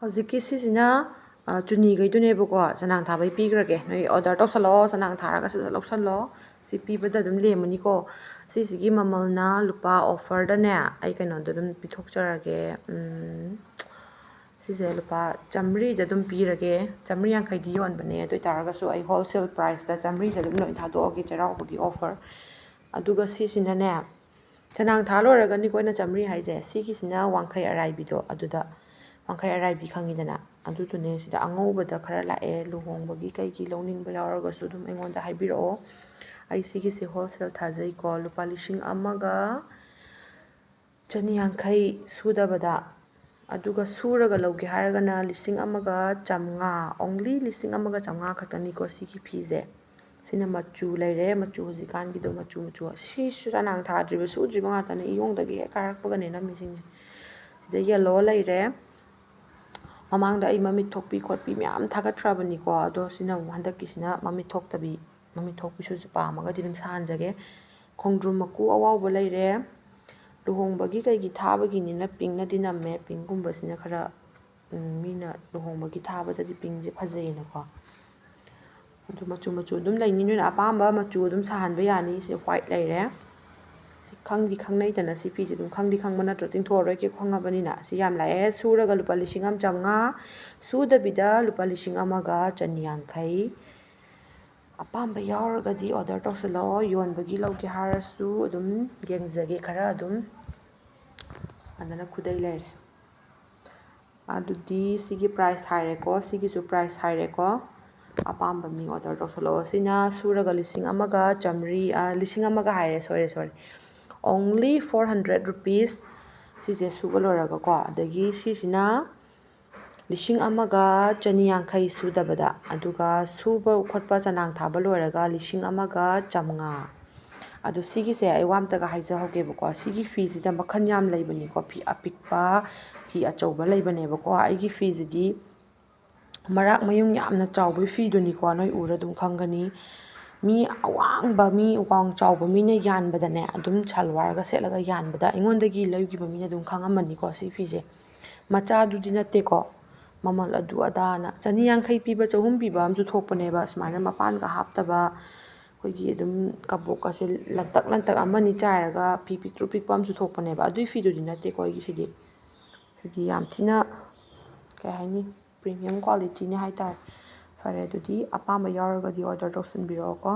ꯍꯧꯖꯤꯛꯀꯤ ꯁꯤꯁꯤꯅ ꯆꯨꯅꯤꯈꯩꯗꯨꯅꯦꯕꯀꯣ ꯆꯅꯥꯡ ꯊꯥꯕꯩ ꯄꯤꯈ꯭ꯔꯒꯦ ꯅꯣꯏ ꯑꯣꯔꯗꯔ ꯇꯧꯁꯜꯂꯛꯑꯣ ꯆꯅꯥꯡ ꯊꯥꯔꯒ ꯁꯤꯗ ꯂꯧꯁꯜꯂꯣ ꯁꯤ ꯄꯤꯕꯗ ꯑꯗꯨꯝ ꯂꯦꯝꯃꯅꯤꯀꯣ ꯁꯤꯁꯤꯒꯤ ꯃꯃꯜꯅ ꯂꯨꯄꯥ ꯑꯣꯐꯔꯗꯅꯦ ꯑꯩ ꯀꯩꯅꯣꯗ ꯑꯗꯨꯝ ꯄꯤꯊꯣꯛꯆꯔꯒꯦ ꯁꯤꯁꯦ ꯂꯨꯄꯥ 100ꯗ ꯑꯗꯨꯝ ꯄꯤꯔꯒꯦ 150ꯗꯤ ꯌꯣꯟꯕꯅꯦ ꯑꯗꯨ ꯑꯣꯏꯇꯥꯔꯒꯁꯨ ꯑꯩ ꯍꯣꯜꯁꯦꯜ ꯄ꯭ꯔꯥꯏꯁꯇ 100ꯗ ꯑꯗꯨꯝ ꯂꯣꯏ ꯊꯥꯗꯣꯛꯑꯒꯦ ꯆꯩꯔꯥꯎꯕꯒꯤ ꯑꯣꯐꯔ ꯑꯗꯨꯒ ꯁꯤꯁꯤꯅꯅꯦ ꯆꯅꯥꯡ ꯊꯥ ꯂꯣꯏꯔꯒꯅꯤꯀꯣ ꯑꯩꯅ 100 ꯍꯥꯏꯁꯦ ꯁꯤꯒꯤꯁꯤꯅ ꯋꯥꯡꯈꯩ ꯑꯔꯥꯏꯕꯤꯗꯣ ꯑꯗꯨꯗ ꯋꯥꯡꯈꯩ ꯑꯔꯥꯏꯕꯤ ꯈꯪꯉꯤꯗꯅ ꯑꯗꯨꯗꯨꯅꯦ ꯁꯤꯗ ꯑꯉꯧꯕꯗ ꯈꯔ ꯂꯥꯛꯑꯦ ꯂꯨꯍꯣꯡꯕꯒꯤ ꯀꯩꯒꯤ ꯂꯧꯅꯤꯡꯕ ꯌꯥꯎꯔꯒꯁꯨ ꯑꯗꯨꯝ ꯑꯩꯉꯣꯟꯗ ꯍꯥꯏꯕꯤꯔꯛꯑꯣ ꯑꯩ ꯁꯤꯒꯤꯁꯦ ꯍꯣꯜꯁꯦꯜ ꯊꯥꯖꯩꯀꯣ ꯂꯨꯄꯥ 1,150 ꯁꯨꯗꯕꯗ ꯑꯗꯨꯒ ꯁꯨꯔꯒ ꯂꯧꯒꯦ ꯍꯥꯏꯔꯒꯅ 1,150 ꯑꯣꯡꯂꯤ 1,150 ꯈꯛꯇꯅꯤꯀꯣ ꯁꯤꯒꯤ ꯐꯤꯁꯦ ꯁꯤꯅ ꯃꯆꯨ ꯂꯩꯔꯦ ꯃꯆꯨ ꯍꯧꯖꯤꯛꯀꯥꯟꯒꯤꯗꯣ ꯃꯆꯨ ꯁꯤꯁꯨ ꯆꯅꯥꯡ ꯊꯥꯗ꯭ꯔꯤꯕ ꯁꯨꯗ꯭ꯔꯤꯕ ꯉꯥꯛꯇꯅꯦ ꯏꯌꯣꯡꯗꯒꯤ ꯍꯦꯛ ꯀꯥꯔꯛꯄꯒꯅꯦ ꯅꯝꯃꯤꯁꯤꯡꯁꯦ ꯁꯤꯗ ꯌꯦꯜꯂꯣ ꯂꯩꯔꯦ ꯃꯃꯥꯡꯗ ꯑꯩ ꯃꯃꯤꯠ ꯊꯣꯛꯄꯤ ꯈꯣꯠꯄꯤ ꯃꯌꯥꯝ ꯊꯥꯒꯠꯈ꯭ꯔꯕꯅꯤꯀꯣ ꯑꯗꯣ ꯁꯤꯅ ꯑꯃꯨꯛ ꯍꯟꯗꯛꯀꯤꯁꯤꯅ ꯃꯃꯤꯠ ꯊꯣꯛꯇꯕꯤ ꯃꯃꯤꯠ ꯊꯣꯛꯄꯤꯁꯨ ꯄꯥꯝꯃꯒꯗꯤ ꯑꯗꯨꯝ ꯁꯥꯍꯟꯖꯒꯦ ꯈꯣꯡꯗ꯭ꯔꯨꯝ ꯃꯀꯨ ꯑꯋꯥꯎꯕ ꯂꯩꯔꯦ ꯂꯨꯍꯣꯡꯕꯒꯤ ꯀꯩꯒꯤ ꯊꯥꯕꯒꯤꯅꯤꯅ ꯄꯤꯡꯅꯗꯤ ꯅꯝꯃꯦ ꯄꯤꯡꯒꯨꯝꯕꯁꯤꯅ ꯈꯔ ꯃꯤꯅ ꯂꯨꯍꯣꯡꯕꯒꯤ ꯊꯥꯕꯗꯗꯤ ꯄꯤꯡꯁꯦ ꯐꯖꯩꯌꯦꯅꯀꯣ ꯑꯗꯨ ꯃꯆꯨ ꯑꯗꯨꯝ ꯂꯩꯅꯤ ꯅꯣꯏꯅ ꯑꯄꯥꯝꯕ ꯃꯆꯨ ꯑꯗꯨꯝ ꯁꯥꯍꯟꯕ ꯌꯥꯅꯤ ꯁꯤ ꯋꯥꯏꯠ ꯂꯩꯔꯦ ꯁꯤ ꯈꯪꯅꯩꯗꯅ ꯁꯤ ꯐꯤꯁꯦ ꯑꯗꯨꯝ ꯈꯪꯕ ꯅꯠꯇ꯭ꯔꯣ ꯇꯤꯡꯊꯣꯛꯑꯔꯣꯏꯒꯦ ꯈꯪꯉꯕꯅꯤ나 ꯁꯤ ꯌꯥꯝ ꯂꯥꯛꯑꯦ ꯁꯨꯔꯒ ꯂꯨꯄꯥ 1,150 ꯁꯨꯗꯕꯤꯗ ꯂꯨꯄꯥ 1,150 ꯑꯄꯥꯝꯕ ꯌꯥꯎꯔꯒꯗꯤ ꯑꯣꯔꯗꯔ ꯇꯧꯁꯜꯂꯛꯑꯣ ꯌꯣꯟꯕꯒꯤ ꯂꯧꯒꯦ ꯍꯥꯏꯔꯁꯨ ꯑꯗꯨꯝ ꯌꯦꯡꯖꯒꯦ ꯈꯔ ꯑꯗꯨꯝ ꯑꯗꯨꯅ ꯈꯨꯗꯩ ꯂꯩꯔꯦ ꯑꯗꯨꯗꯤ ꯁꯤꯒꯤ ꯄ꯭ꯔꯥꯏꯁ ꯍꯥꯏꯔꯦꯀꯣ ꯁꯤꯒꯤꯁꯨ ꯄ꯭ꯔꯥꯏꯁ ꯍꯥꯏꯔꯦꯀோ ꯑꯄꯥꯝꯕ ꯃꯤ ꯑꯣꯔꯗꯔ ꯇꯧꯁꯜꯂꯛꯑꯣ ꯁꯤꯅ ꯁꯨꯔꯒ 1,100 ꯍꯥꯏꯔꯦ ꯁꯣꯔꯤ ꯑꯣꯡꯂꯤ 400 ꯔꯨꯄꯤꯁ ꯁꯤꯁꯦ ꯁꯨꯕ ꯂꯣꯏꯔꯒꯀꯣ ꯑꯗꯒꯤ ꯁꯤꯁꯤꯅ 1,150 ꯁꯨꯗꯕꯗ ꯑꯗꯨꯒ ꯁꯨꯕ ꯈꯣꯠꯄ ꯆꯅꯥꯡ ꯊꯥꯕ ꯂꯣꯏꯔꯒ 1,150 ꯑꯗꯣ ꯁꯤꯒꯤꯁꯦ ꯑꯩ ꯋꯥ ꯑꯝꯇꯒ ꯍꯥꯏꯖꯍꯧꯒꯦꯕꯀꯣ ꯁꯤꯒꯤ ꯐꯤꯁꯤꯗ ꯃꯈꯜ ꯌꯥꯝ ꯂꯩꯕꯅꯤꯀꯣ ꯐꯤ ꯑꯄꯤꯛꯄ ꯐꯤ ꯑꯆꯧꯕ ꯂꯩꯕꯅꯦꯕꯀꯣ ꯑꯩꯒꯤ ꯐꯤꯁꯤꯗꯤ ꯃꯔꯥꯛ ꯃꯌꯨꯡ ꯌꯥꯝꯅ ꯆꯥꯎꯕ ꯐꯤꯗꯨꯅꯤꯀꯣ ꯅꯣꯏ ꯎꯔ ꯑꯗꯨꯝ ꯈꯪꯒꯅꯤ ꯃꯤ ꯋꯥꯡ ꯆꯥꯎꯕ ꯃꯤꯅ ꯌꯥꯟꯕꯗꯅꯦ ꯑꯗꯨꯝ ꯁꯜꯋꯥꯔꯒ ꯁꯦꯠꯂꯒ ꯌꯥꯟꯕꯗ ꯑꯩꯉꯣꯟꯗꯒꯤ ꯂꯩꯈꯤꯕ ꯃꯤꯅ ꯑꯗꯨꯝ ꯈꯪꯉꯝꯃꯅꯤꯀꯣ ꯁꯤ ꯐꯤꯁꯦ ꯃꯆꯥꯗꯨꯗꯤ ꯅꯠꯇꯦꯀꯣ ꯃꯃꯜ ꯑꯗꯨ ꯑꯗꯥꯅ 150 ꯄꯤꯕ 300 ꯄꯤꯕ ꯑꯃꯁꯨ ꯊꯣꯛꯄꯅꯦꯕ ꯁꯨꯃꯥꯏꯅ ꯃꯄꯥꯟꯒ ꯍꯥꯞꯇꯕ ꯑꯩꯈꯣꯏꯒꯤ ꯑꯗꯨꯝ ꯀꯕꯣꯛꯀꯁꯦ ꯂꯟꯇꯛ ꯑꯃꯅꯤ ꯆꯥꯏꯔꯒ ꯐꯤ ꯄꯤꯛꯇ꯭ꯔꯨ ꯄꯤꯛꯄ ꯑꯃꯁꯨ ꯊꯣꯛꯄꯅꯦꯕ ꯑꯗꯨꯏ ꯐꯤꯗꯨꯗꯤ ꯅꯠꯇꯦꯀꯣ ꯑꯩꯒꯤꯁꯤꯗꯤ ꯌꯥꯝ ꯊꯤꯅ ꯀꯩ ꯍꯥꯏꯅꯤ ꯄ꯭रीमियम ꯀ꯭ꯋꯥꯂꯤꯇꯤꯅꯦ ꯍꯥꯏꯇꯥꯔꯦ ꯐꯔꯦ ꯑꯗꯨꯗꯤ ꯑꯄꯥꯝꯕ ꯌꯥꯎꯔꯒꯗꯤ ꯑꯣꯔꯗꯔ ꯇꯧꯁꯟꯕꯤꯔꯛꯑꯣꯀꯣ